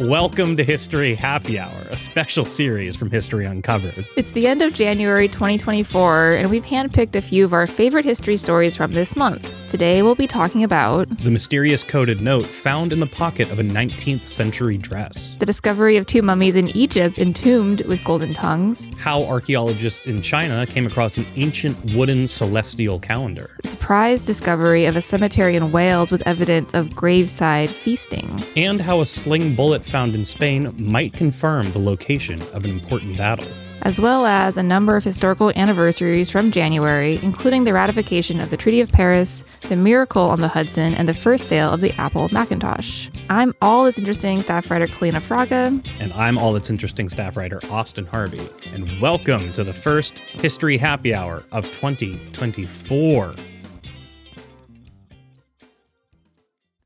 Welcome to History Happy Hour, a special series from History Uncovered. It's the end of January 2024, and we've handpicked a few of our favorite history stories from this month. Today, we'll be talking about the mysterious coded note found in the pocket of a 19th century dress, the discovery of two mummies in Egypt entombed with golden tongues, how archaeologists in China came across an ancient wooden celestial calendar, the surprise discovery of a cemetery in Wales with evidence of graveside feasting, and how a sling bullet found in Spain might confirm the location of an important battle. As well as a number of historical anniversaries from January, including the ratification of the Treaty of Paris, the miracle on the Hudson, and the first sale of the Apple Macintosh. I'm all that's interesting staff writer Kalina Fraga. And I'm all that's interesting staff writer Austin Harvey. And welcome to the first History Happy Hour of 2024.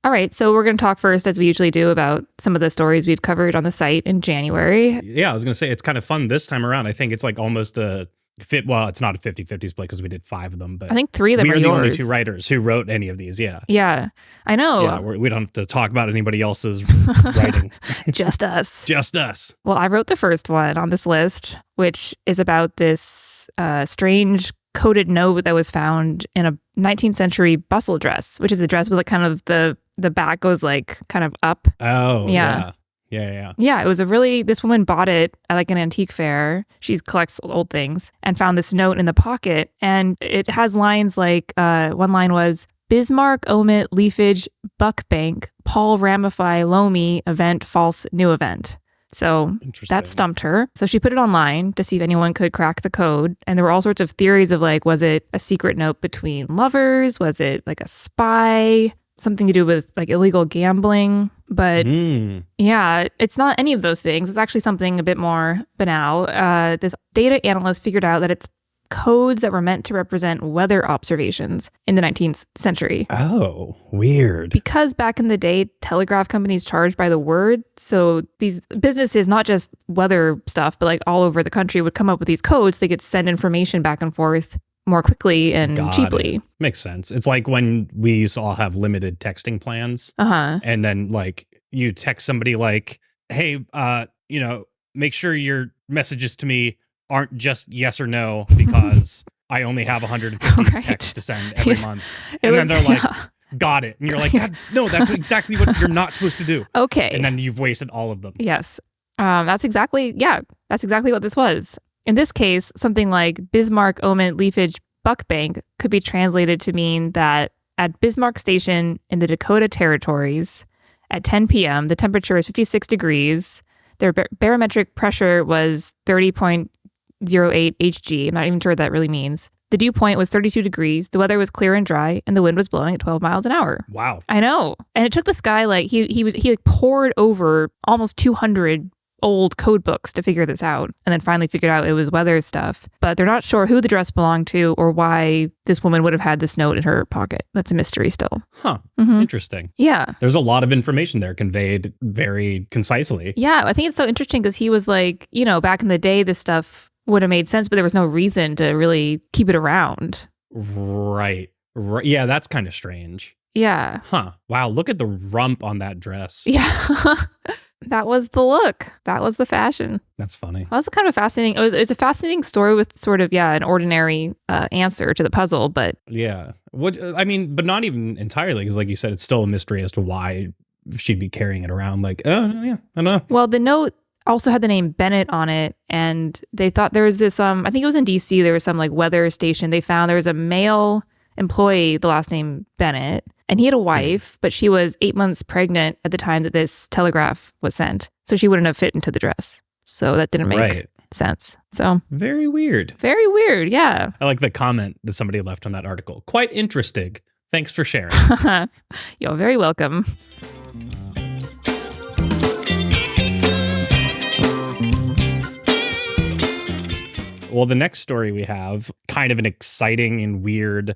All right, so we're going to talk first, as we usually do, about some of the stories we've covered on the site in January. Yeah, I was going to say, it's kind of fun this time around. I think it's like almost it's not a 50-50 split because we did 5 of them, but I think 3 of them are yours. We are the only 2 writers who wrote any of these, yeah. Yeah, I know. Yeah, we don't have to talk about anybody else's writing. Just us. Just us. Well, I wrote the first one on this list, which is about this strange coded note that was found in a 19th century bustle dress, which is a dress with like kind of the back goes like kind of up. Oh, yeah. Yeah, it was this woman bought it at like an antique fair. She collects old things and found this note in the pocket. And it has lines like, one line was, Bismarck, omit, leafage, buck bank, Paul ramify, loamy, event, false, new event. So that stumped her. So she put it online to see if anyone could crack the code. And there were all sorts of theories of like, was it a secret note between lovers? Was it like a spy? Something to do with like illegal gambling? But yeah, it's not any of those things. It's actually something a bit more banal. This data analyst figured out that it's codes that were meant to represent weather observations in the 19th century. Oh, weird. Because back in the day, telegraph companies charged by the word. So these businesses, not just weather stuff, but like all over the country would come up with these codes. They could send information back and forth more quickly and cheaply. Makes sense. It's like when we used to all have limited texting plans. And then like you text somebody like, hey, make sure your messages to me aren't just yes or no because I only have 150 texts to send every month. And then they're like, got it. And you're like, God, no, that's exactly what you're not supposed to do. Okay. And then you've wasted all of them. Yes. That's exactly what this was. In this case, something like Bismarck, omit, leafage, buck bank could be translated to mean that at Bismarck Station in the Dakota Territories at 10 p.m., the temperature is 56 degrees. Their barometric pressure was 30.08 Hg. I'm not even sure what that really means. The dew point was 32 degrees. The weather was clear and dry, and the wind was blowing at 12 miles an hour. Wow. I know. And it took this guy, like, he like poured over almost 200 old code books to figure this out, and then finally figured out it was weather stuff. But they're not sure who the dress belonged to or why this woman would have had this note in her pocket. That's a mystery still. Huh. Interesting. Yeah. There's a lot of information there conveyed very concisely. Yeah, I think it's so interesting because he was like, back in the day, this stuff would have made sense, but there was no reason to really keep it around. Right. Yeah, that's kind of strange. Yeah. Huh. Wow, look at the rump on that dress. Yeah. That was the look. That was the fashion. That's funny. Well, that's kind of fascinating. It was a fascinating story with sort of, an ordinary answer to the puzzle, but... Yeah. But not even entirely, because like you said, it's still a mystery as to why she'd be carrying it around. Like, oh, yeah, I don't know. Well, the note also had the name Bennett on it, and they thought there was this, I think it was in DC, there was some like weather station. They found there was a male employee, the last name Bennett, and he had a wife, but she was 8 months pregnant at the time that this telegraph was sent. So she wouldn't have fit into the dress. So that didn't make sense. So very weird. Very weird. Yeah. I like the comment that somebody left on that article. Quite interesting. Thanks for sharing. You're very welcome. Well, the next story we have, kind of an exciting and weird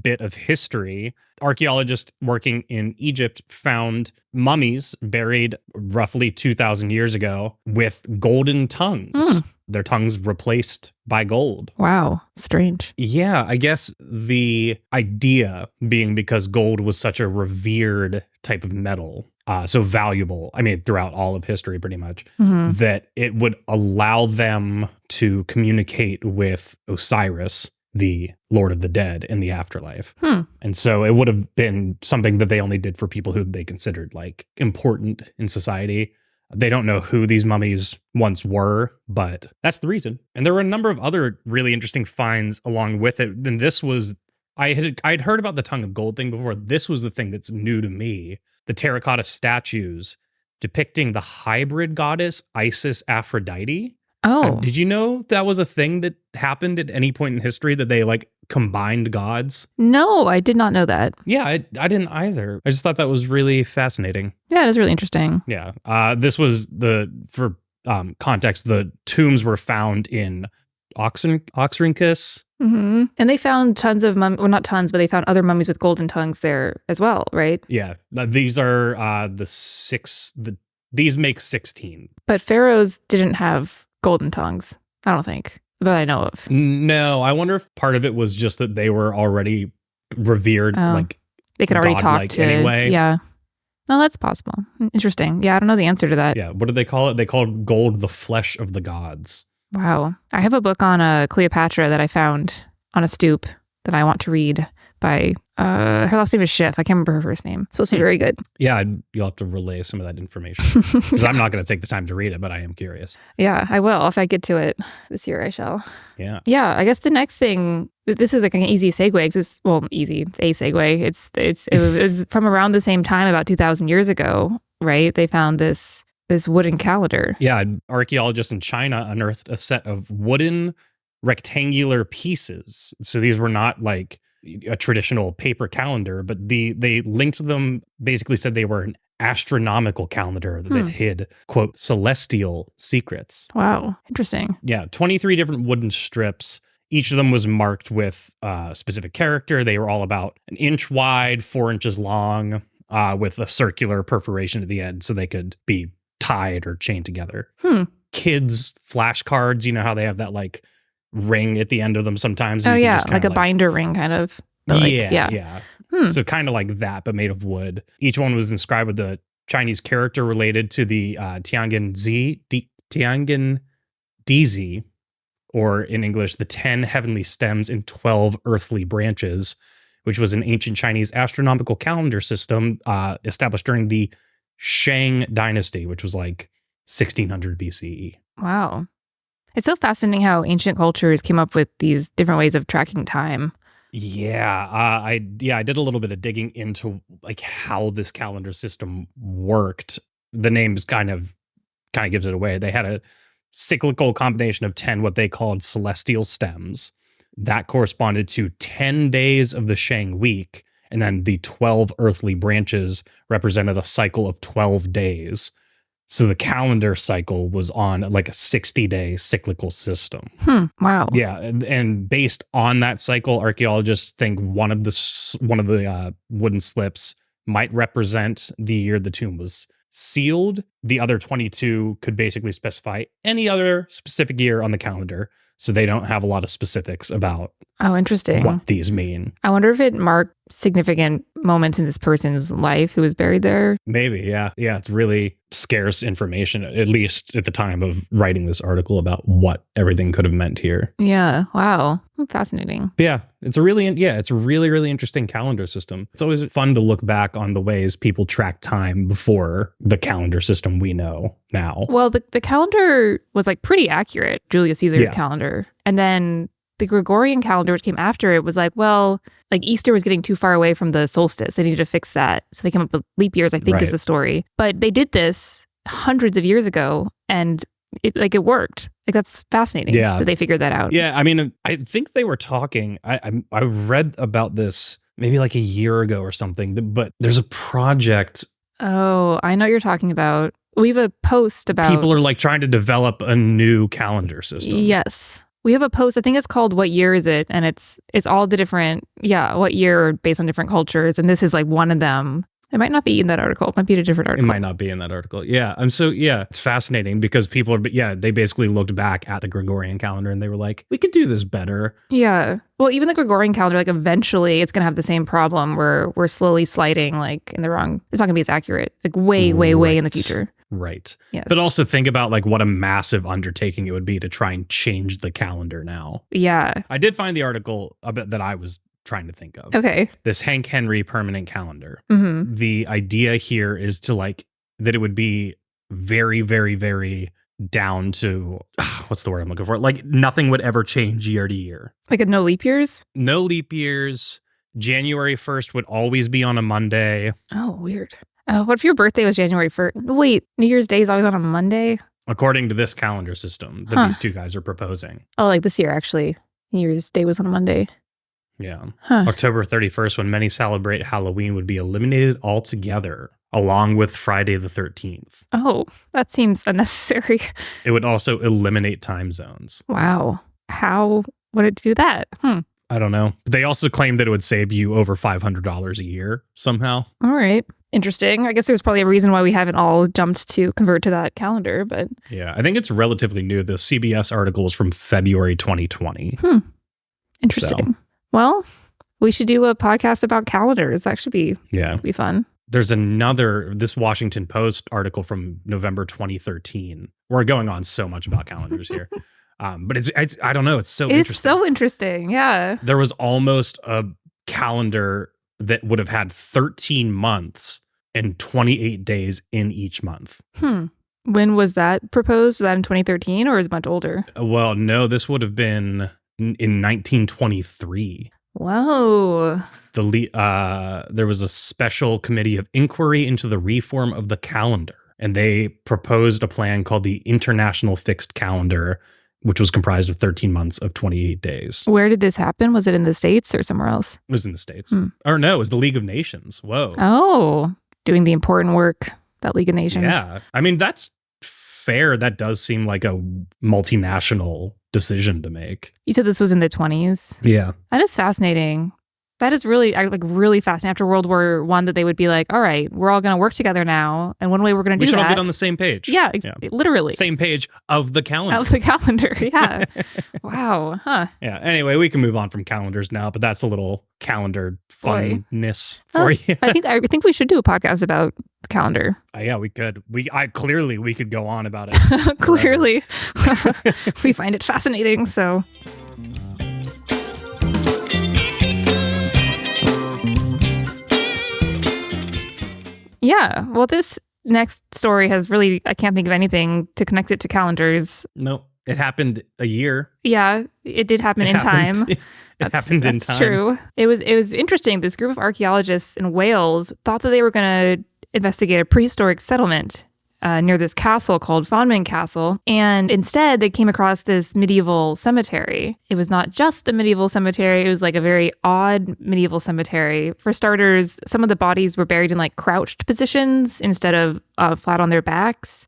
bit of history. Archaeologists working in Egypt found mummies buried roughly 2,000 years ago with golden tongues. Their tongues replaced by gold. Wow. Strange. Yeah, I guess the idea being because gold was such a revered type of metal so valuable, I mean, throughout all of history pretty much, that it would allow them to communicate with Osiris, the Lord of the Dead, in the afterlife. And so it would have been something that they only did for people who they considered like important in society. They don't know who these mummies once were, but that's the reason. And there were a number of other really interesting finds along with it. Then this was, I'd heard about the tongue of gold thing before. This was the thing that's new to me. The terracotta statues depicting the hybrid goddess Isis Aphrodite. Oh. Did you know that was a thing that happened at any point in history, that they like combined gods? No, I did not know that. Yeah, I didn't either. I just thought that was really fascinating. Yeah, it is really interesting. Yeah. This was for context, the tombs were found in Oxyrhynchus. And they found tons of well, not tons, but they found other mummies with golden tongues there as well, right? Yeah. These are these make 16. But pharaohs didn't have golden tongues, I don't think, that I know of. No, I wonder if part of it was just that they were already revered, like they could already talk to anyway. Yeah. No, that's possible. Interesting. Yeah, I don't know the answer to that. Yeah. What did they call it? They called gold the flesh of the gods. Wow. I have a book on Cleopatra that I found on a stoop that I want to read by, her last name is Schiff. I can't remember her first name. It's supposed to be very good. Yeah, you'll have to relay some of that information because I'm not going to take the time to read it, but I am curious. Yeah, I will. If I get to it this year, I shall. Yeah. Yeah, I guess the next thing, this is like an easy segue. It's a segue. It was from around the same time, about 2,000 years ago, right? They found this wooden calendar. Yeah, archaeologists in China unearthed a set of wooden rectangular pieces. So these were not like a traditional paper calendar, but they linked them, basically said they were an astronomical calendar that hid, quote, celestial secrets. Wow, interesting. Yeah, 23 different wooden strips. Each of them was marked with a specific character. They were all about an inch wide, 4 inches long, with a circular perforation at the end so they could be tied or chained together. Kids' flashcards, you know how they have that like ring at the end of them sometimes? Oh yeah, like a binder ring kind of. Yeah. So kind of like that, but made of wood. Each one was inscribed with the Chinese character related to the Tiangen Dizi, or in English, the 10 heavenly stems and 12 earthly branches, which was an ancient Chinese astronomical calendar system established during the Shang dynasty, which was like 1600 BCE. Wow. It's so fascinating how ancient cultures came up with these different ways of tracking time. Yeah, I did a little bit of digging into like how this calendar system worked. The names kind of gives it away. They had a cyclical combination of 10 what they called celestial stems that corresponded to 10 days of the Shang week. And then the 12 earthly branches represented a cycle of 12 days. So the calendar cycle was on like a 60-day cyclical system. Wow. Yeah, and based on that cycle, archaeologists think one of the wooden slips might represent the year the tomb was sealed. The other 22 could basically specify any other specific year on the calendar. So they don't have a lot of specifics about interesting. What these mean. I wonder if it marked significant moments in this person's life who was buried there. Maybe, yeah. Yeah, it's really scarce information, at least at the time of writing this article, about what everything could have meant here. Yeah, wow. Fascinating. Yeah, it's a really, really interesting calendar system. It's always fun to look back on the ways people track time before the calendar system we know now. Well, the calendar was like pretty accurate, Julius Caesar's calendar. And then the Gregorian calendar, which came after it, was like, well, like Easter was getting too far away from the solstice. They needed to fix that. So they came up with leap years, I think is the story. But they did this hundreds of years ago and it worked. Like that's fascinating that they figured that out. Yeah, I mean, I think they were talking, I read about this maybe like a year ago or something, but there's a project. Oh, I know what you're talking about. We have a post about... People are like trying to develop a new calendar system. Yes. We have a post, I think it's called What Year Is It? And it's all the different, what year based on different cultures. And this is like one of them. It might not be in that article. It might be in a different article. It might not be in that article. Yeah. And so, it's fascinating because people they basically looked back at the Gregorian calendar and they were like, we could do this better. Yeah. Well, even the Gregorian calendar, like eventually it's going to have the same problem where we're slowly sliding like in the wrong, it's not going to be as accurate, like way in the future. Right. Yes. But also think about like what a massive undertaking it would be to try and change the calendar now. Yeah. I did find the article that I was trying to think of. Okay. This Hank Henry permanent calendar. Mm-hmm. The idea here is to like that it would be very, very, very down to what's the word I'm looking for? Like nothing would ever change year to year. Like a no leap years? No leap years. January 1st would always be on a Monday. Oh, weird. What if your birthday was January 1st? Wait, New Year's Day is always on a Monday? According to this calendar system that these two guys are proposing. Oh, like this year, actually. New Year's Day was on a Monday. Yeah. October 31st, when many celebrate Halloween, would be eliminated altogether, along with Friday the 13th. Oh, that seems unnecessary. It would also eliminate time zones. Wow. How would it do that? I don't know. They also claim that it would save you over $500 a year somehow. All right. Interesting. I guess there's probably a reason why we haven't all jumped to convert to that calendar, but... Yeah, I think it's relatively new. The CBS article is from February 2020. Interesting. So. Well, we should do a podcast about calendars. That should be fun. There's this Washington Post article from November 2013. We're going on so much about calendars here. But it's I don't know. It's so interesting. It's so interesting. Yeah. There was almost a calendar that would have had 13 months and 28 days in each month. When was that proposed? Was that in 2013 or is it much older? Well, no, this would have been in 1923. Whoa. There was a special committee of inquiry into the reform of the calendar, and they proposed a plan called the International Fixed Calendar, which was comprised of 13 months of 28 days. Where did this happen? Was it in the States or somewhere else? It was in the States. Or no, it was the League of Nations. Whoa. Oh, doing the important work, that League of Nations. Yeah. I mean, that's fair. That does seem like a multinational decision to make. You said this was in the 20s? Yeah. That is fascinating. That is really fascinating. After World War I, that they would be like, all right, we're all going to work together now. And one way we're going to do that. We should all get on the same page. Yeah, literally. Same page of the calendar. Of the calendar, yeah. Wow. Huh. Yeah. Anyway, we can move on from calendars now, but that's a little calendar funness for you. I think we should do a podcast about the calendar. Yeah, we could. We could go on about it. Clearly. We find it fascinating, so... Yeah, well, this next story has really, I can't think of anything to connect it to calendars. No, it happened a year. Yeah, it did happen in time. It happened in time. That's true. It was interesting. This group of archaeologists in Wales thought that they were going to investigate a prehistoric settlement near this castle called Fonman Castle. And instead, they came across this medieval cemetery. It was not just a medieval cemetery. It was like a very odd medieval cemetery. For starters, some of the bodies were buried in like crouched positions instead of flat on their backs,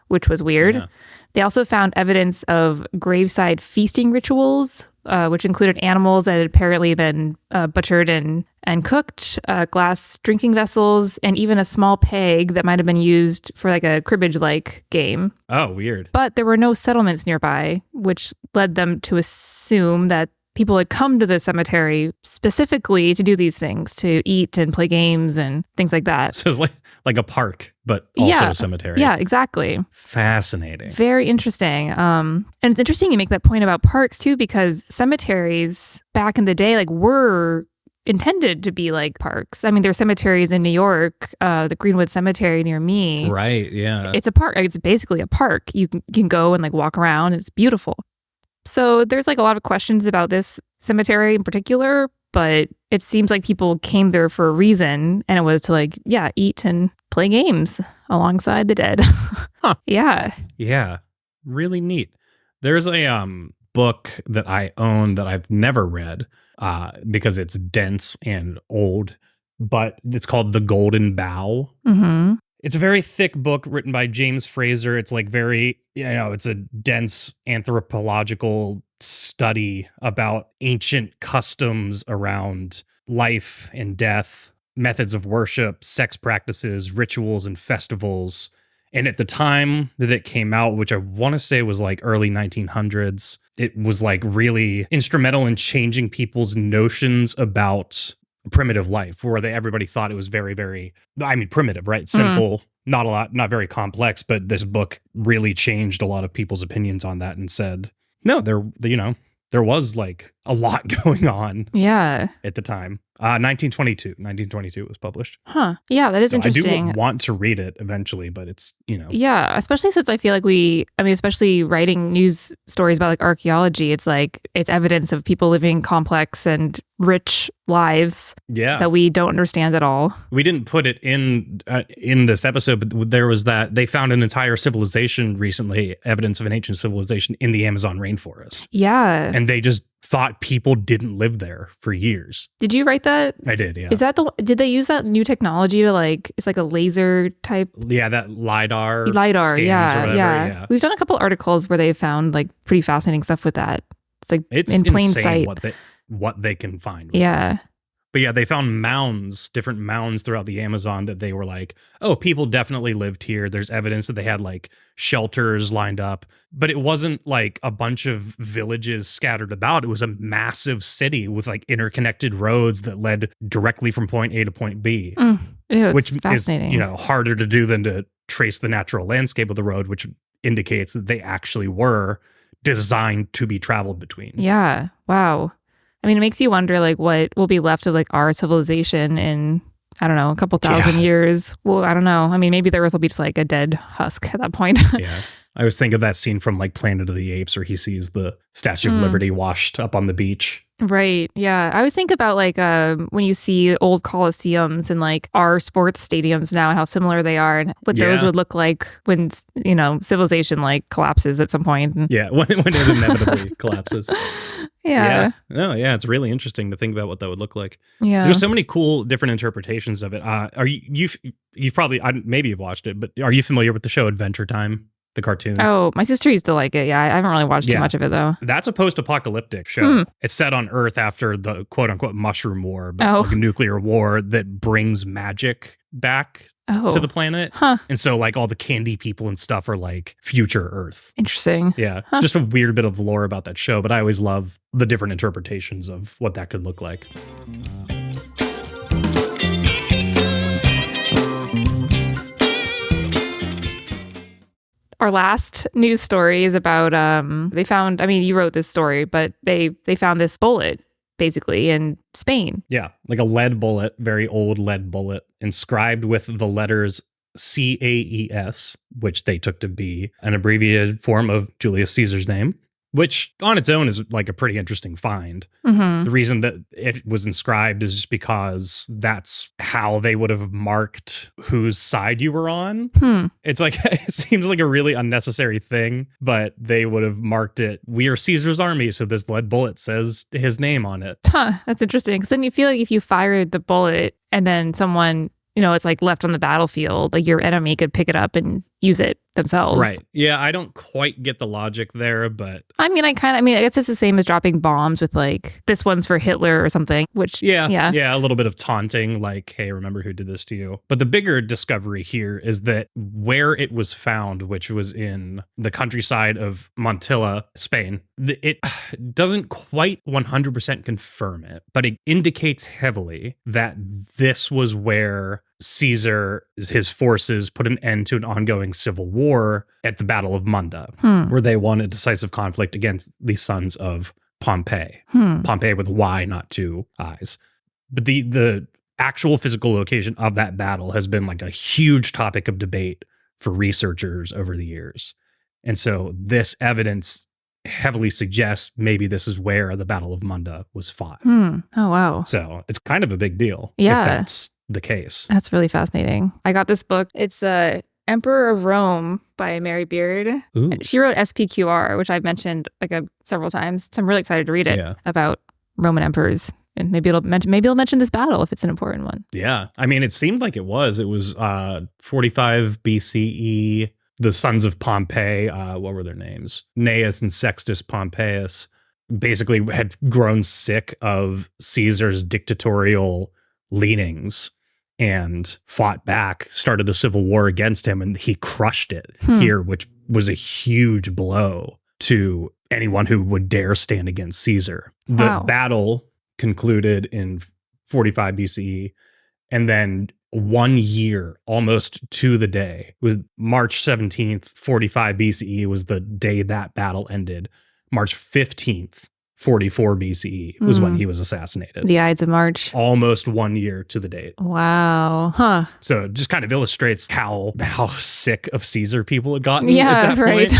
which was weird. Yeah. They also found evidence of graveside feasting rituals, which included animals that had apparently been butchered and cooked, glass drinking vessels, and even a small peg that might have been used for like a cribbage-like game. Oh, weird. But there were no settlements nearby, which led them to assume that people had come to the cemetery specifically to do these things, to eat and play games and things like that. So it's like a park, but also a cemetery. Yeah, exactly. Fascinating. Very interesting. And it's interesting you make that point about parks too, because cemeteries back in the day were intended to be like parks. I mean, there's cemeteries in New York, the Greenwood Cemetery near me. Right, yeah. It's a park. It's basically a park. You can go and walk around. And it's beautiful. So there's a lot of questions about this cemetery in particular, but it seems like people came there for a reason, and it was to eat and play games alongside the dead. Huh. Yeah. Yeah. Really neat. There's a book that I own that I've never read because it's dense and old, but it's called The Golden Bough. Mm-hmm. It's a very thick book written by James Fraser. It's very, it's a dense anthropological study about ancient customs around life and death, methods of worship, sex practices, rituals, and festivals. And at the time that it came out, which I want to say was like early 1900s, it was like really instrumental in changing people's notions about primitive life, where everybody thought it was very, very, primitive, right? Simple, not very complex. But this book really changed a lot of people's opinions on that and said, no, there was like a lot going on at the time. 1922 was published. Huh. Yeah, that is interesting. I do want to read it eventually, but it's, Yeah, especially since I feel like especially writing news stories about like archaeology, it's like it's evidence of people living complex and rich lives that we don't understand at all. We didn't put it in this episode, but there was that they found an entire civilization recently, evidence of an ancient civilization in the Amazon rainforest. Yeah. And they just thought people didn't live there for years. Did you write that? I did, yeah. Is that did they use that new technology to like, it's like a laser type? Yeah, that LiDAR scans or whatever, yeah. We've done a couple articles where they found like pretty fascinating stuff with that. It's like it's in plain insane sight. What they can find. Yeah. But yeah, they found different mounds throughout the Amazon that they were like, oh, people definitely lived here. There's evidence that they had like shelters lined up, but it wasn't like a bunch of villages scattered about. It was a massive city with like interconnected roads that led directly from point A to point B, which fascinating. is, harder to do than to trace the natural landscape of the road, which indicates that they actually were designed to be traveled between. Yeah. Wow. I mean, it makes you wonder, like, what will be left of, like, our civilization in, I don't know, a couple thousand years. Well, I don't know. I mean, maybe the Earth will be just, like, a dead husk at that point. Yeah. I was thinking of that scene from, like, Planet of the Apes where he sees the Statue of Liberty washed up on the beach. Right. Yeah. I always think about, like, when you see old coliseums and, like, our sports stadiums now and how similar they are and what those would look like when, civilization, like, collapses at some point. Yeah. When it inevitably collapses. Yeah. No, yeah. It's really interesting to think about what that would look like. Yeah. There's so many cool different interpretations of it. Are you've probably, maybe you've watched it, but are you familiar with the show Adventure Time? The cartoon. Oh, my sister used to like it. Yeah, I haven't really watched too much of it, though. That's a post-apocalyptic show. It's set on Earth after the quote-unquote mushroom war, like a nuclear war that brings magic back to the planet. Huh. And so, like, all the candy people and stuff are, like, future Earth. Interesting. Yeah. Huh. Just a weird bit of lore about that show, but I always love the different interpretations of what that could look like. Our last news story is about they found, you wrote this story, but they found this bullet basically in Spain. Yeah, like a lead bullet, very old lead bullet, inscribed with the letters CAES, which they took to be an abbreviated form of Julius Caesar's name, which on its own is like a pretty interesting find. The reason that it was inscribed is just because that's how they would have marked whose side you were on. It's like, it seems like a really unnecessary thing, but they would have marked it, we are Caesar's army, so this lead bullet says his name on it. That's interesting. Because then you feel like if you fired the bullet and then someone, it's like left on the battlefield, like your enemy could pick it up and use it themselves. Right. Yeah, I don't quite get the logic there, but I guess it's the same as dropping bombs with like, this one's for Hitler or something, which yeah, a little bit of taunting, like, hey, remember who did this to you? But the bigger discovery here is that where it was found, which was in the countryside of Montilla, Spain, it doesn't quite 100% confirm it, but it indicates heavily that this was where Caesar, his forces, put an end to an ongoing civil war at the Battle of Munda, where they won a decisive conflict against the sons of Pompey. Pompey with a Y, not two I's. But the actual physical location of that battle has been like a huge topic of debate for researchers over the years. And so this evidence heavily suggests maybe this is where the Battle of Munda was fought. Oh, wow. So it's kind of a big deal if that's the case. That's really fascinating. I got this book. It's Emperor of Rome by Mary Beard. Ooh. She wrote SPQR, which I've mentioned several times. So I'm really excited to read it about Roman emperors. And maybe it'll mention this battle if it's an important one. Yeah. It seemed like it was. It was 45 BCE. The sons of Pompey, what were their names? Gnaeus and Sextus Pompeius basically had grown sick of Caesar's dictatorial leanings. and fought back, started the civil war against him, and he crushed it here, which was a huge blow to anyone who would dare stand against Caesar. The battle concluded in 45 BCE, and then 1 year, almost to the day, with March 17th, 45 BCE was the day that battle ended. March 15th, 44 BCE was when he was assassinated. The Ides of March. Almost 1 year to the date. Wow. Huh. So it just kind of illustrates how sick of Caesar people had gotten at that point.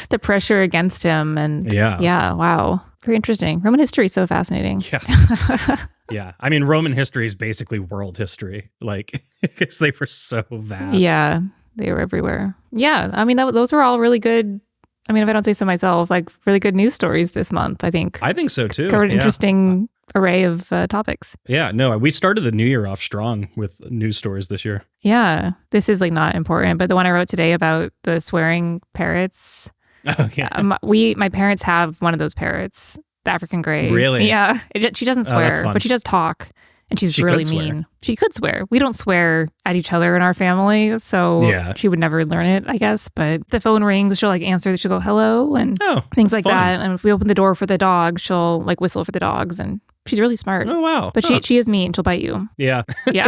The pressure against him. And yeah, wow. Very interesting. Roman history is so fascinating. Yeah. Yeah. I mean, Roman history is basically world history, like, because they were so vast. Yeah. They were everywhere. Yeah. I mean, those were all really good. I mean, if I don't say so myself, like really good news stories this month, I think. I think so too. Covered an interesting array of topics. Yeah. No, we started the new year off strong with news stories this year. Yeah. This is like not important, but the one I wrote today about the swearing parrots. Oh, yeah. My parents have one of those parrots. The African gray. Really? Yeah. She doesn't swear, but she does talk. And she's really mean. She could swear. We don't swear at each other in our family. So she would never learn it, I guess. But the phone rings, she'll like answer, she'll go hello and things like that. And if we open the door for the dog, she'll like whistle for the dogs. And she's really smart. Oh, wow. But she is mean. She'll bite you. Yeah. Yeah.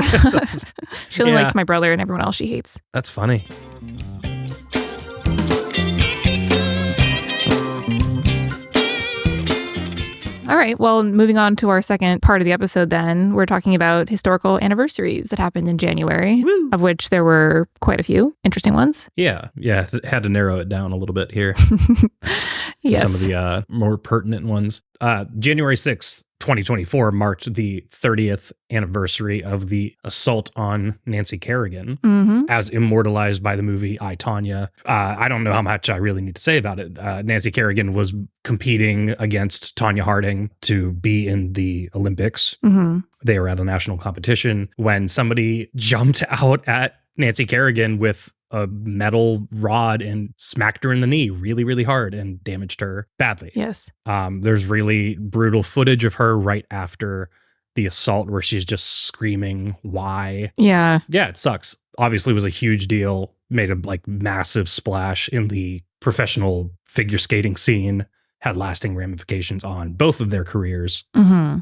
She only likes my brother and everyone else she hates. That's funny. All right. Well, moving on to our second part of the episode then, we're talking about historical anniversaries that happened in January, of which there were quite a few interesting ones. Yeah. Yeah. Had to narrow it down a little bit here. Yes. Some of the more pertinent ones. January 6th, 2024 marked the 30th anniversary of the assault on Nancy Kerrigan, as immortalized by the movie I, Tonya. I don't know how much I really need to say about it. Nancy Kerrigan was competing against Tonya Harding to be in the Olympics. They were at a national competition when somebody jumped out at Nancy Kerrigan with a metal rod and smacked her in the knee really, really hard and damaged her badly. Yes. There's really brutal footage of her right after the assault where she's just screaming, why? Yeah. Yeah, it sucks. Obviously, it was a huge deal, made a like massive splash in the professional figure skating scene, had lasting ramifications on both of their careers.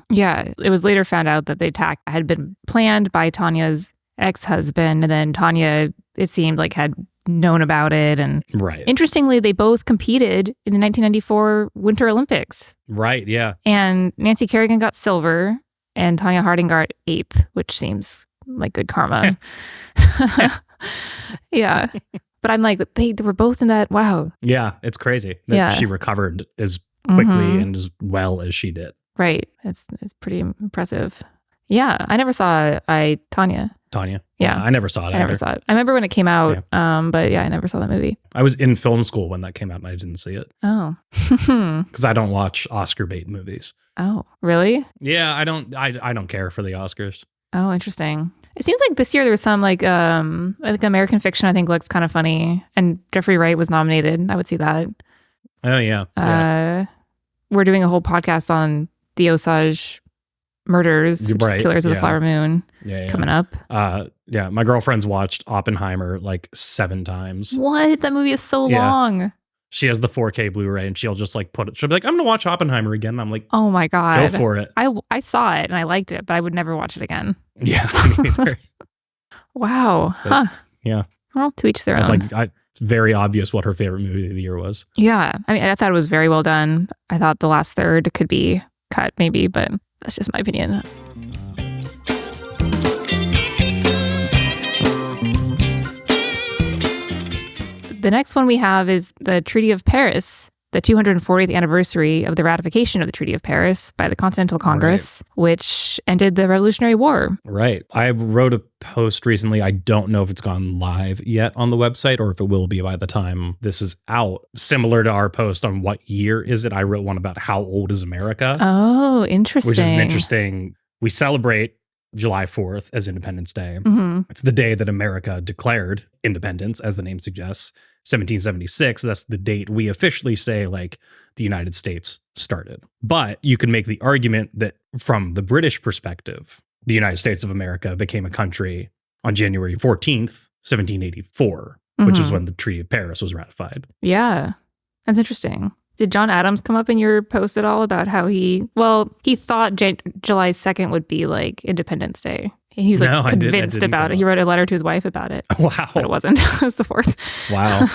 Yeah. It was later found out that the attack had been planned by Tanya's ex-husband, and then Tonya, it seemed like, had known about it. And interestingly, they both competed in the 1994 Winter Olympics. Right, yeah. And Nancy Kerrigan got silver, and Tonya Harding got 8th, which seems like good karma. Yeah. But I'm like, they were both in that, wow. Yeah, it's crazy that she recovered as quickly and as well as she did. Right. It's pretty impressive. Yeah, I never saw Tonya. Yeah, I never saw it. I never saw it. I remember when it came out, but yeah, I never saw that movie. I was in film school when that came out and I didn't see it. Oh. Because I don't watch Oscar bait movies. Oh, really? Yeah, I don't care for the Oscars. Oh, interesting. It seems like this year there was some like American Fiction, I think, looks kind of funny, and Jeffrey Wright was nominated. I would see that. Oh yeah. We're doing a whole podcast on the Osage murders, which is Killers of the Flower Moon, coming up. Yeah, my girlfriend's watched Oppenheimer like 7 times. What? That movie is so long. She has the 4K Blu-ray and she'll just like she'll be like, I'm gonna watch Oppenheimer again. And I'm like, oh my God. Go for it. I saw it and I liked it, but I would never watch it again. Yeah, me neither. Wow. But, yeah. Well, to each their own. It's like very obvious what her favorite movie of the year was. Yeah. I mean, I thought it was very well done. I thought the last third could be cut maybe, but that's just my opinion. The next one we have is the Treaty of Paris, the 240th anniversary of the ratification of the Treaty of Paris by the Continental Congress, which ended the Revolutionary War. Right. I wrote a post recently. I don't know if it's gone live yet on the website or if it will be by the time this is out. Similar to our post on what year is it, I wrote one about how old is America. Oh, interesting. Which is an interesting... We celebrate July 4th as Independence Day. It's the day that America declared independence, as the name suggests. 1776, that's the date we officially say like the United States started. But you can make the argument that from the British perspective, the United States of America became a country on January 14th, 1784, which is when the Treaty of Paris was ratified. Yeah, that's interesting. Did John Adams come up in your post at all about how he thought July 2nd would be like Independence Day? He was like convinced about it. He wrote a letter to his wife about it. Wow. But it wasn't. It was the 4th. Wow.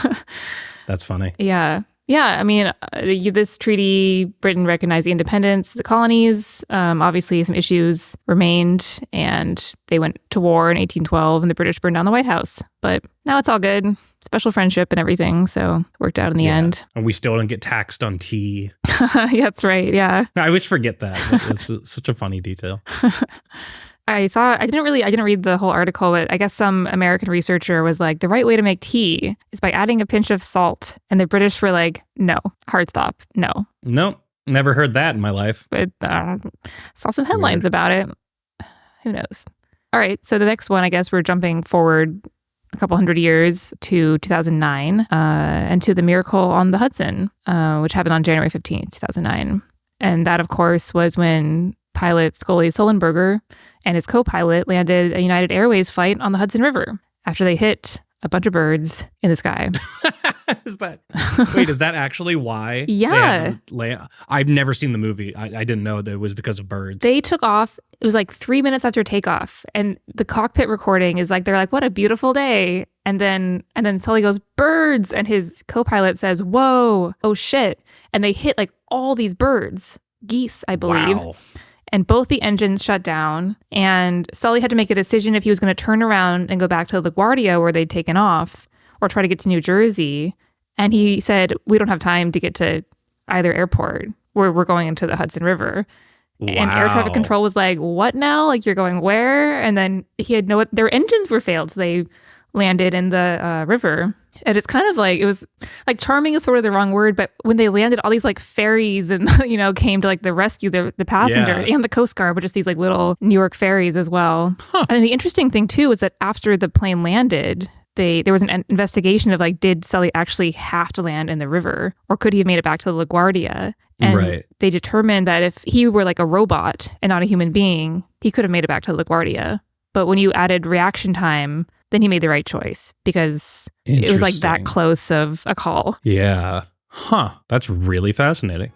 That's funny. Yeah. Yeah. I mean, this treaty, Britain recognized the independence of the colonies. Obviously, some issues remained, and they went to war in 1812, and the British burned down the White House. But now it's all good. Special friendship and everything. So worked out in the end. And we still don't get taxed on tea. Yeah, that's right. Yeah. I always forget that. It's such a funny detail. I didn't read the whole article, but I guess some American researcher was like, the right way to make tea is by adding a pinch of salt. And the British were like, no, hard stop. No. Nope. Never heard that in my life. But saw some headlines about it. Who knows? All right. So the next one, I guess we're jumping forward a couple hundred years to 2009 and to the miracle on the Hudson, which happened on January 15th, 2009. And that, of course, was when pilot Scully Sullenberger and his co-pilot landed a United Airways flight on the Hudson River after they hit a bunch of birds in the sky. Is that actually why? Yeah. I've never seen the movie. I didn't know that it was because of birds. They took off. It was like 3 minutes after takeoff. And the cockpit recording is like, they're like, what a beautiful day. And then Sully goes, birds. And his co-pilot says, whoa, oh shit. And they hit like all these birds, geese, I believe. Wow. And both the engines shut down, and Sully had to make a decision if he was going to turn around and go back to LaGuardia where they'd taken off, or try to get to New Jersey. And he said, we don't have time to get to either airport. We're going into the Hudson River. Wow. And air traffic control was like, what now? Like, you're going where? And then he had their engines were failed, so they landed in the river. And it's kind of like, it was like, charming is sort of the wrong word, but when they landed, all these like ferries and, came to like the rescue the passenger and the Coast Guard, but just these like little New York ferries as well. Huh. And the interesting thing too is that after the plane landed, there was an investigation of like, did Sully actually have to land in the river, or could he have made it back to LaGuardia? And they determined that if he were like a robot and not a human being, he could have made it back to LaGuardia. But when you added reaction time, then he made the right choice, because it was like that close of a call. Yeah. Huh. That's really fascinating.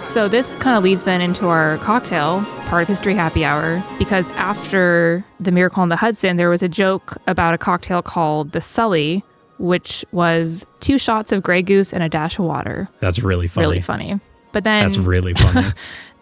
So this kind of leads then into our cocktail part of History Happy Hour, because after the miracle on the Hudson, there was a joke about a cocktail called the Sully, which was 2 shots of Grey Goose and a dash of water. That's really funny. Really funny. But then that's really funny.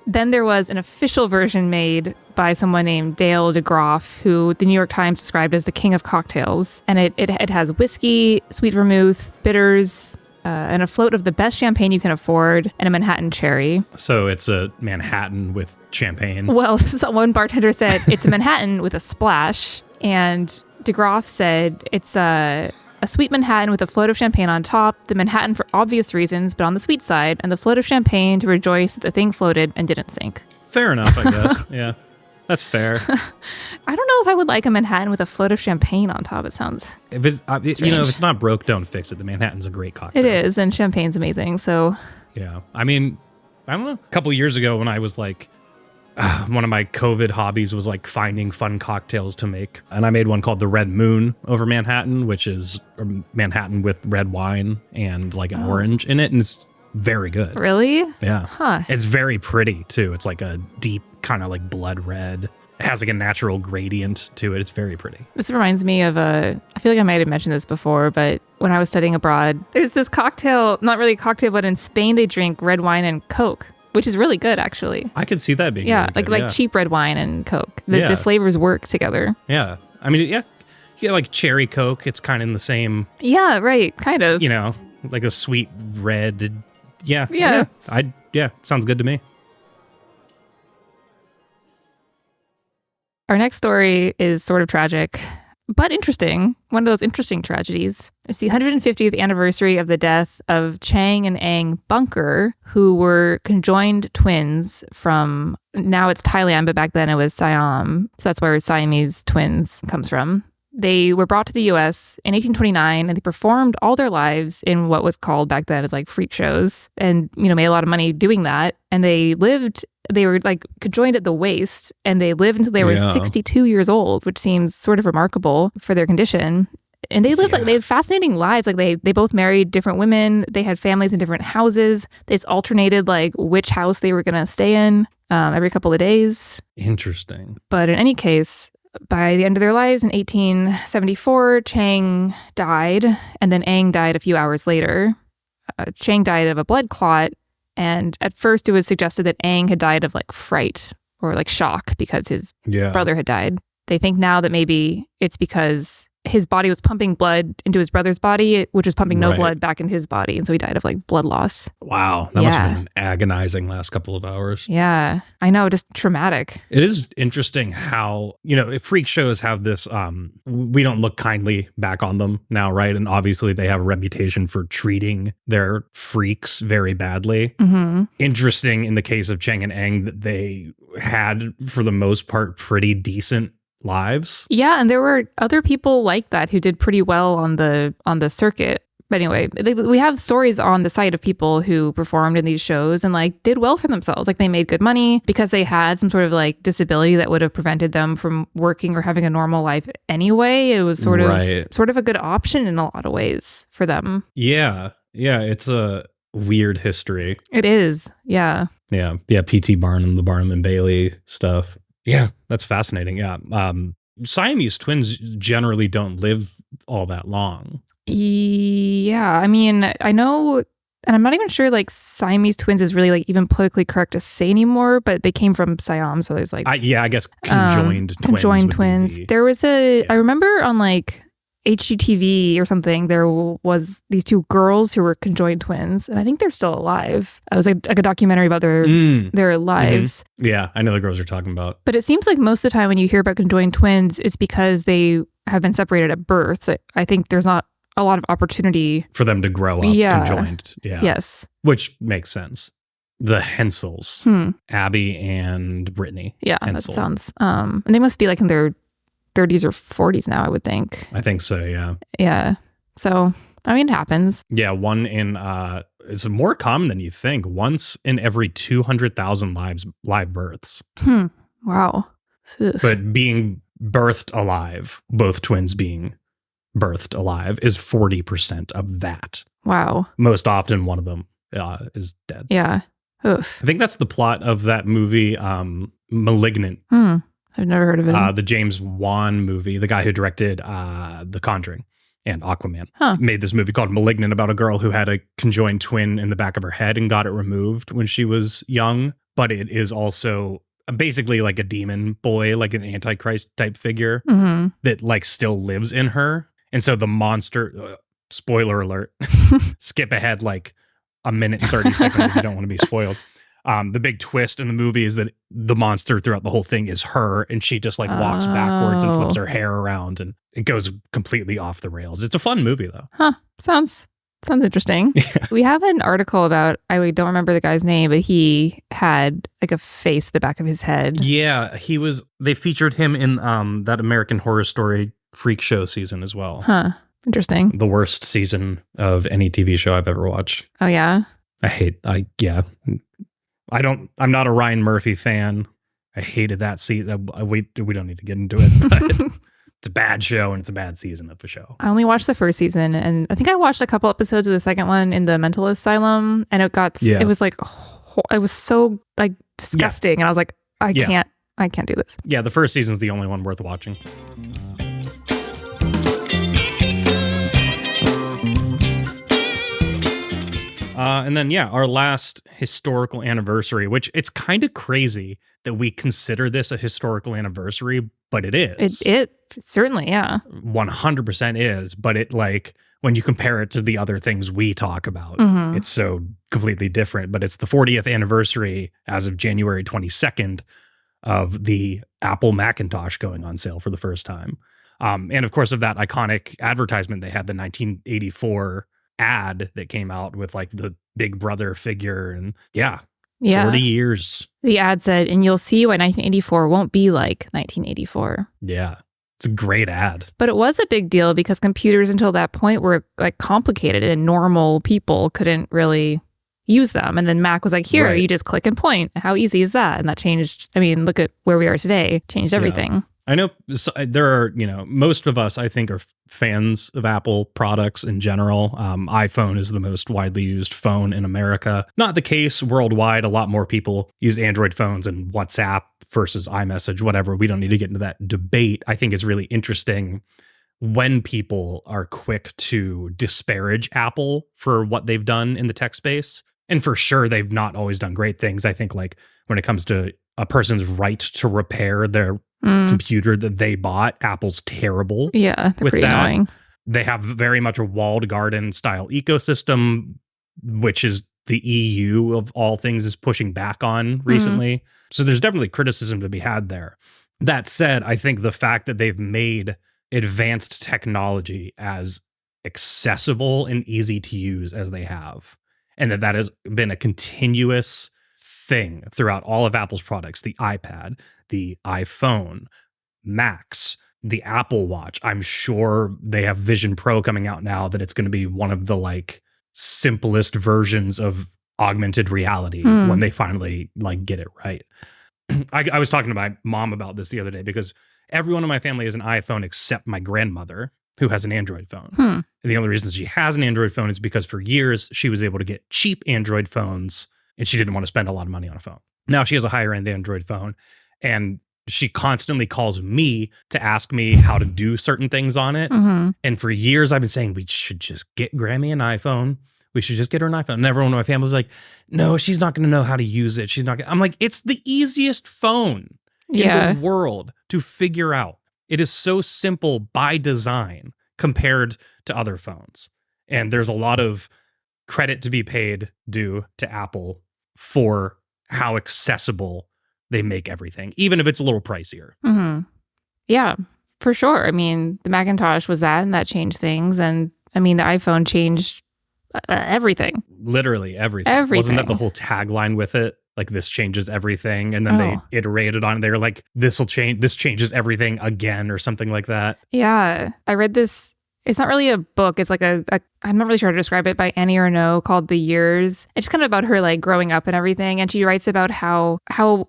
Then there was an official version made by someone named Dale DeGroff, who the New York Times described as the king of cocktails. And it has whiskey, sweet vermouth, bitters, and a float of the best champagne you can afford, and a Manhattan cherry. So it's a Manhattan with champagne. Well, one bartender said it's a Manhattan with a splash. And DeGroff said it's a sweet Manhattan with a float of champagne on top, the Manhattan for obvious reasons, but on the sweet side, and the float of champagne to rejoice that the thing floated and didn't sink. Fair enough, I guess. Yeah, that's fair. I don't know if I would like a Manhattan with a float of champagne on top. It sounds if it's if it's not broke, don't fix it. The Manhattan's a great cocktail. It is, and champagne's amazing. So yeah, I mean, I don't know. A couple years ago, when I was like, one of my COVID hobbies was like finding fun cocktails to make. And I made one called the Red Moon over Manhattan, which is Manhattan with red wine and like an orange in it. And it's very good. Really? Yeah. Huh. It's very pretty too. It's like a deep kind of like blood red. It has like a natural gradient to it. It's very pretty. This reminds me of I feel like I might have mentioned this before, but when I was studying abroad, there's this cocktail, not really a cocktail, but in Spain they drink red wine and Coke, which is really good, actually. I could see that being really good. Like cheap red wine and Coke. The flavors work together. Yeah. I mean, yeah. You get like cherry Coke. It's kind of in the same. Yeah, right. Kind of. Like a sweet red. Yeah. Yeah. Sounds good to me. Our next story is sort of tragic, but interesting. One of those interesting tragedies. It's the 150th anniversary of the death of Chang and Ang Bunker, who were conjoined twins from, now it's Thailand, but back then it was Siam. So that's where Siamese twins comes from. They were brought to the U.S. in 1829, and they performed all their lives in what was called back then as like freak shows, and made a lot of money doing that. And they lived they were like conjoined at the waist, and they lived until they were 62 years old, which seems sort of remarkable for their condition. And they lived like they had fascinating lives. Like they both married different women. They had families in different houses. They just alternated like which house they were going to stay in every couple of days. Interesting. But in any case, by the end of their lives in 1874, Chang died, and then Ang died a few hours later. Chang died of a blood clot, and at first it was suggested that Ang had died of like fright or like shock because his brother had died. They think now that maybe it's because his body was pumping blood into his brother's body, which was pumping no blood back into his body. And so he died of like blood loss. Wow. That must have been an agonizing last couple of hours. Yeah. I know. Just traumatic. It is interesting how, if freak shows have this, we don't look kindly back on them now, right? And obviously they have a reputation for treating their freaks very badly. Mm-hmm. Interesting in the case of Chang and Eng that they had, for the most part, pretty decent lives. Yeah, and there were other people like that who did pretty well on the circuit. But anyway, we have stories on the site of people who performed in these shows and like did well for themselves. Like they made good money because they had some sort of like disability that would have prevented them from working or having a normal life anyway. It was sort of a good option in a lot of ways for them. Yeah, it's a weird history. It is. Yeah. P.T. Barnum, the Barnum and Bailey stuff. Yeah, that's fascinating. Yeah. Siamese twins generally don't live all that long. Yeah. I mean, I know, and I'm not even sure like Siamese twins is really like even politically correct to say anymore, but they came from Siam. So there's like, I guess conjoined twins. Conjoined twins. There was I remember on like HGTV or something, there was these two girls who were conjoined twins, and I think they're still alive. It was like a documentary about their lives. Mm-hmm. Yeah, I know the girls you're talking about. But it seems like most of the time when you hear about conjoined twins, it's because they have been separated at birth. So I think there's not a lot of opportunity for them to grow up conjoined. Yeah. Yes. Which makes sense. The Hensels, Abby and Brittany. Yeah, Hensel. That sounds. And they must be like in their 30s or 40s now, I would think. I think so, yeah. Yeah. So, I mean, it happens. Yeah, one in, it's more common than you think. Once in every 200,000 live births. Wow. Ugh. But being birthed alive, both twins being birthed alive, is 40% of that. Wow. Most often one of them is dead. Yeah. Ugh. I think that's the plot of that movie, Malignant. I've never heard of it. The James Wan movie, the guy who directed The Conjuring and Aquaman, made this movie called Malignant about a girl who had a conjoined twin in the back of her head and got it removed when she was young. But it is also basically like a demon boy, like an Antichrist type figure that like still lives in her. And so the monster, spoiler alert, skip ahead like a minute and 30 seconds if you don't want to be spoiled. The big twist in the movie is that the monster throughout the whole thing is her, and she just like walks backwards and flips her hair around, and it goes completely off the rails. It's a fun movie though. Sounds interesting. Yeah. We have an article about, I don't remember the guy's name, but he had like a face at the back of his head. Yeah, they featured him in that American Horror Story freak show season as well. Interesting. The worst season of any TV show I've ever watched. Oh yeah? I'm not a Ryan Murphy fan. I hated that season. We don't need to get into it, but it's a bad show and it's a bad season of the show. I only watched the first season, and I think I watched a couple episodes of the second one in the mental asylum, and it was like, it was so like disgusting. And I was like, I can't do this. Yeah. The first season's the only one worth watching. And then, our last historical anniversary, which it's kind of crazy that we consider this a historical anniversary, but it is. It certainly, yeah. 100% is, but it like, when you compare it to the other things we talk about, it's so completely different. But it's the 40th anniversary as of January 22nd of the Apple Macintosh going on sale for the first time. And of course, of that iconic advertisement, they had the 1984 ad that came out with like the Big Brother figure, and 40 years. The ad said, and you'll see why 1984 won't be like 1984. Yeah, it's a great ad. But it was a big deal because computers until that point were like complicated, and normal people couldn't really use them. And then Mac was like, here, you just click and point. How easy is that? And that changed. I mean, look at where we are today. Changed everything. Yeah. I know there are, most of us, I think, are fans of Apple products in general. iPhone is the most widely used phone in America. Not the case worldwide. A lot more people use Android phones and WhatsApp versus iMessage, whatever. We don't need to get into that debate. I think it's really interesting when people are quick to disparage Apple for what they've done in the tech space. And for sure, they've not always done great things. I think like when it comes to a person's right to repair their computer that they bought, Apple's terrible. Yeah, they're pretty annoying. They have very much a walled garden style ecosystem, which is the EU of all things is pushing back on recently. So there's definitely criticism to be had there. That said, I think the fact that they've made advanced technology as accessible and easy to use as they have, and that has been a continuous thing throughout all of Apple's products, the iPad, the iPhone, Macs, the Apple Watch. I'm sure they have Vision Pro coming out now that it's going to be one of the like simplest versions of augmented reality when they finally like get it right. I was talking to my mom about this the other day because everyone in my family has an iPhone except my grandmother, who has an Android phone. And the only reason she has an Android phone is because for years she was able to get cheap Android phones and she didn't want to spend a lot of money on a phone. Now she has a higher end Android phone and she constantly calls me to ask me how to do certain things on it. And for years I've been saying we should just get Grammy an iPhone. We should just get her an iPhone. And everyone in my family was like, no, she's not going to know how to use it. She's not gonna. I'm like, it's the easiest phone in the world to figure out. It is so simple by design compared to other phones. And there's a lot of credit to be paid due to Apple for how accessible they make everything, even if it's a little pricier. Yeah, for sure. I mean, the Macintosh was that, and that changed things. And I mean, the iPhone changed everything. Literally everything. Wasn't that the whole tagline with it? Like, this changes everything. And then they iterated on it. They were like, this changes everything again, or something like that. Yeah. I read this. It's not really a book. It's like I'm not really sure how to describe it, by Annie Ernaux, called The Years. It's kind of about her like growing up and everything. And she writes about how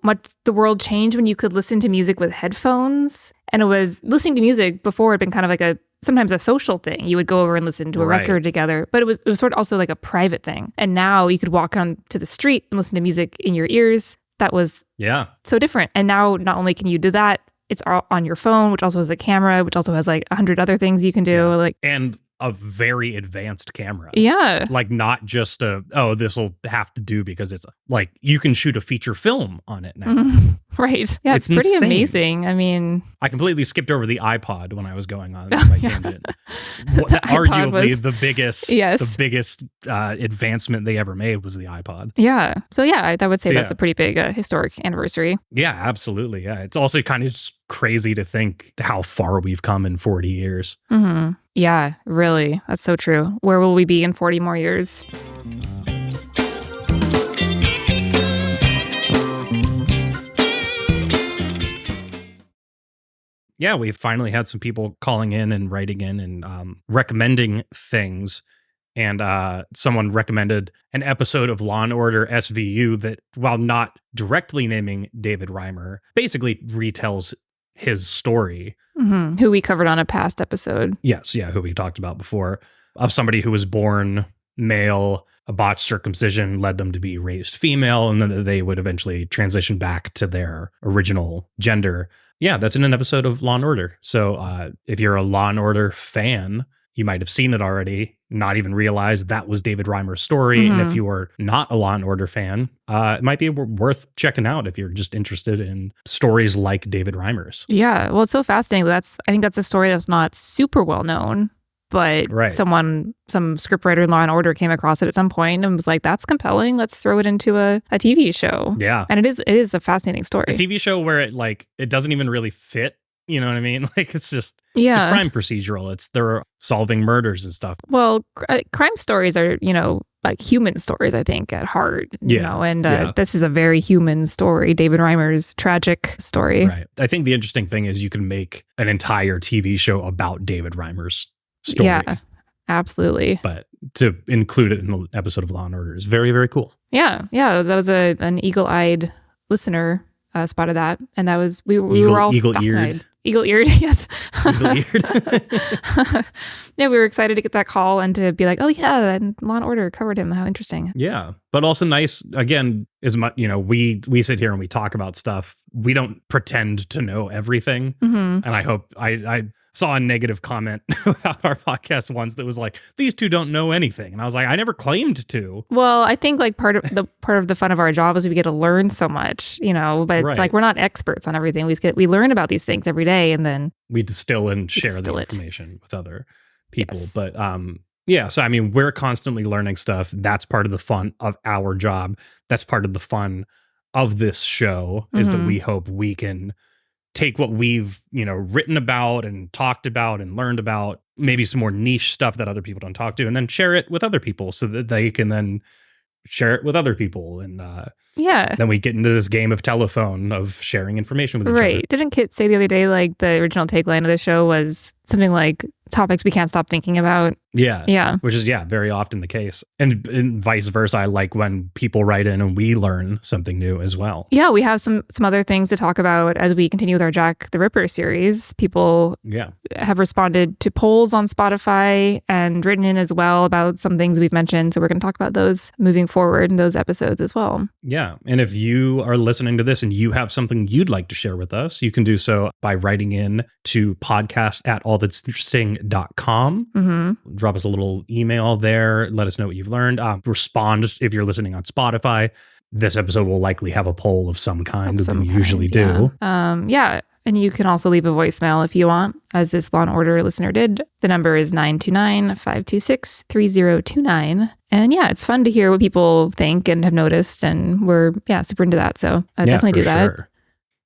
much the world changed when you could listen to music with headphones. And it was listening to music before had been kind of like sometimes a social thing. You would go over and listen to a record together, but it was sort of also like a private thing. And now you could walk on to the street and listen to music in your ears. That was so different. And now not only can you do that, it's all on your phone, which also has a camera, which also has like 100 other things you can do. And a very advanced camera. Yeah. Like not just this will have to do because it's like you can shoot a feature film on it now. Right. Yeah, it's pretty amazing. I mean, I completely skipped over the iPod when I was going on my tangent. Arguably the biggest advancement they ever made was the iPod. Yeah. So yeah, I would say that's a pretty big historic anniversary. Yeah, absolutely. Yeah. It's also kind of just crazy to think how far we've come in 40 years. Yeah, really. That's so true. Where will we be in 40 more years? Yeah, we've finally had some people calling in and writing in and recommending things. And someone recommended an episode of Law & Order SVU that, while not directly naming David Reimer, basically retells his story. Who we covered on a past episode. Yes, yeah, who we talked about before, of somebody who was born male, a botched circumcision led them to be raised female, and then they would eventually transition back to their original gender. Yeah, that's in an episode of Law & Order. So if you're a Law & Order fan, you might have seen it already, not even realize that was David Reimer's story. And if you are not a Law & Order fan, it might be worth checking out if you're just interested in stories like David Reimer's. Yeah, well, it's so fascinating. I think that's a story that's not super well known, but some scriptwriter in Law & Order came across it at some point and was like, that's compelling. Let's throw it into a TV show. Yeah. And it is a fascinating story. A TV show where it doesn't even really fit. You know what I mean? Like, it's just, it's a crime procedural. They're solving murders and stuff. Well, crime stories are, like human stories, I think, at heart. This is a very human story, David Reimer's tragic story. Right. I think the interesting thing is you can make an entire TV show about David Reimer's story. Yeah, absolutely. But to include it in the episode of Law and Order is very, very cool. Yeah. That was an eagle-eyed listener spotted that, and that was we were all fascinated. Eagle-eared, yes. Eagle-eared. Yeah, we were excited to get that call and to be like, oh yeah, and Law and Order covered him. How interesting. Yeah, but also nice, again, as much, we sit here and we talk about stuff. We don't pretend to know everything. And I hope, I saw a negative comment about our podcast once that was like, these two don't know anything. And I was like, I never claimed to. Well, I think like part of the fun of our job is we get to learn so much, but it's like we're not experts on everything. We learn about these things every day, and then we distill and share the information with other people. Yes. But so I mean, we're constantly learning stuff. That's part of the fun of our job. That's part of the fun of this show, is that we hope we can take what we've, written about and talked about and learned about, maybe some more niche stuff that other people don't talk to, and then share it with other people so that they can then share it with other people. And then we get into this game of telephone of sharing information with each other. Right. Didn't Kit say the other day, like, the original tagline of the show was something like topics we can't stop thinking about? Yeah. Which is, very often the case. And vice versa. I like when people write in and we learn something new as well. Yeah, we have some other things to talk about as we continue with our Jack the Ripper series. People have responded to polls on Spotify and written in as well about some things we've mentioned. So we're going to talk about those moving forward in those episodes as well. Yeah. And if you are listening to this and you have something you'd like to share with us, you can do so by writing in to podcast@allthat'sinteresting.com. Drop us a little email there. Let us know what you've learned. Respond if you're listening on Spotify. This episode will likely have a poll of some kind than we usually do. And you can also leave a voicemail if you want, as this Law & Order listener did. The number is 929-526-3029. And it's fun to hear what people think and have noticed. And we're, super into that. So definitely do that. Sure.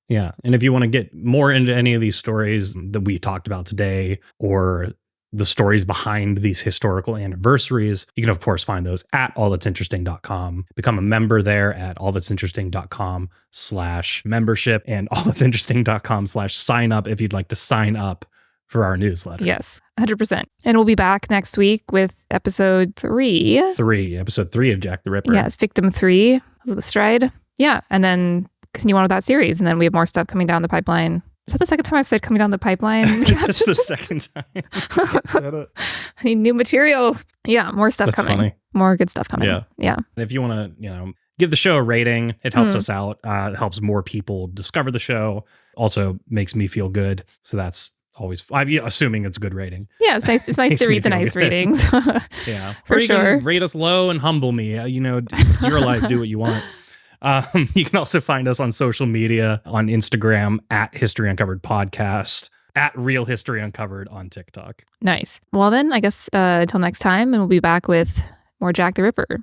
Yeah. And if you want to get more into any of these stories that we talked about today, or the stories behind these historical anniversaries, you can, of course, find those at allthat'sinteresting.com. Become a member there at allthat'sinteresting.com/membership and allthat'sinteresting.com/sign up if you'd like to sign up for our newsletter. Yes, 100%. And we'll be back next week with episode 3. Episode 3 of Jack the Ripper. Yes, Victim 3, Elizabeth Stride. Yeah, and then continue on with that series. And then we have more stuff coming down the pipeline. Is that the second time I've said coming down the pipeline? That's the second time. I need new material. Yeah, more stuff coming. Funny. More good stuff coming. Yeah. And if you want to, give the show a rating, it helps us out. It helps more people discover the show. Also makes me feel good. So that's always, I'm assuming it's a good rating. Yeah, it's nice. It's nice to read the nice ratings. Yeah, for sure. Can rate us low and humble me. It's your life. Do what you want. You can also find us on social media, on Instagram at History Uncovered Podcast, at Real History Uncovered on TikTok. Nice. Well then, I guess until next time, and we'll be back with more Jack the Ripper.